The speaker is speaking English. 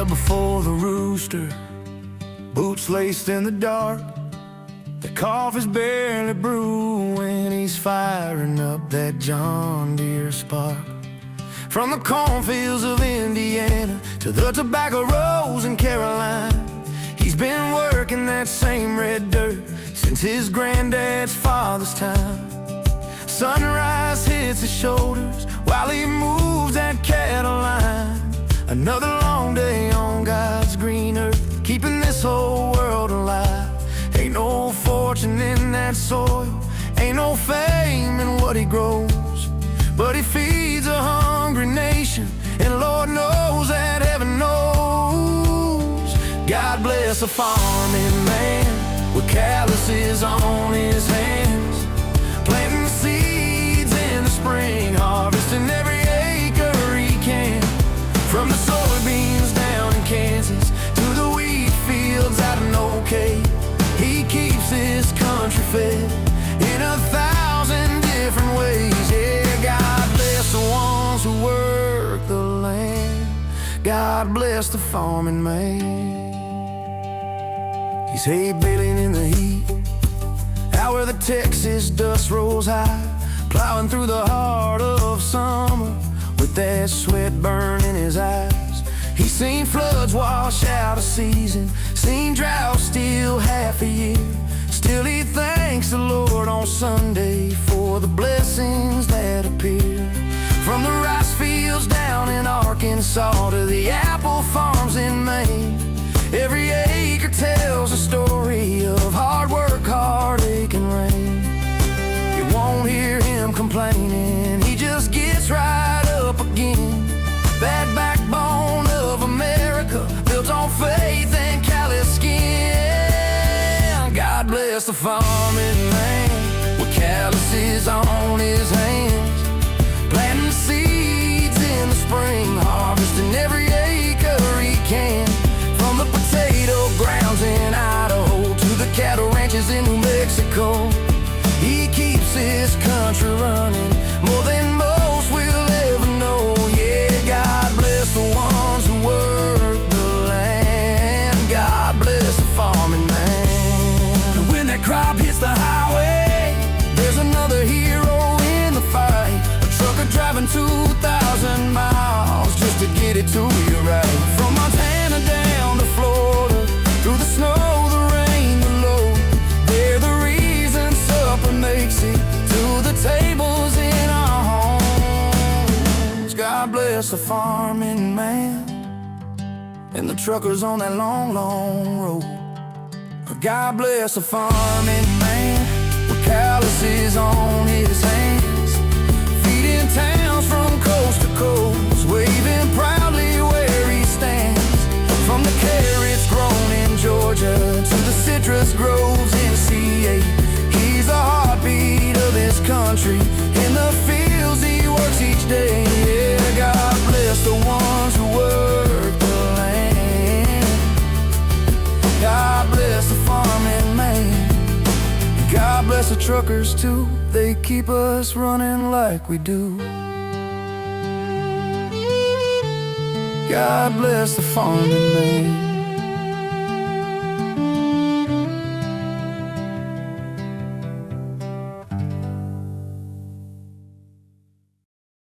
up before the rooster, boots laced in the dark. The coffee's barely brewed when he's firing up that John Deere spark. From the cornfields of Indiana to the tobacco rows in Carolina, he's been working that same red dirt since his granddad's father's time. Sunrise hits his shoulders while he moves that cattle line. Another long day on God's green earth, keeping this whole world alive. Ain't no fortune in that soil, ain't no fame in what he grows, but he feeds a hungry nation, and Lord knows that heaven knows. God bless a farming man with calluses on his hands, planting seeds in the spring, harvesting every acre he can. From the soybeans down in Kansas to the wheat fields out in Old Cape, he keeps his country fed in 1,000 different ways. Yeah, God bless the ones who work the land. God bless the farming man. He's hay baling in the heat, out where the Texas dust rolls high, plowing through the heart of summer with that sweat burn in his eyes. He's seen floods wash out a season, seen drought steal half a year. Still he thanks the Lord on Sunday for the blessings that appear. From the rice fields down in Arkansas to the apple farms in Maine, every acre tells a story of hard work, heartache, and rain. You won't hear him complaining, he just gets right up again. That backbone of America, built on faith and callous skin. God bless the farming man with calluses on his hands, planting seeds in the spring, harvesting every acre he can. From the potato grounds in Idaho to the cattle ranches in New Mexico, he keeps his country running more than most will ever know. Yeah, God bless the ones who work the land. God bless the farming man. And when that crop hits the highway, there's another hero in the fight. A trucker driving 2,000 miles just to get it to you right. From Montana down to Florida, through the snow, the rain, the low, they're the reason supper makes it to the tables in our homes. God bless the farming man and the truckers on that long, long road. God bless the farming man with calluses on his hands, feeding towns from coast to coast, waving proudly where he stands. From the carrots grown in Georgia to the citrus groves in CA, he's the heartbeat of his country. In the fields he works each day. Yeah, God bless the ones who work the land. God bless the farming man. God bless the truckers too, they keep us running like we do. God bless the farming man.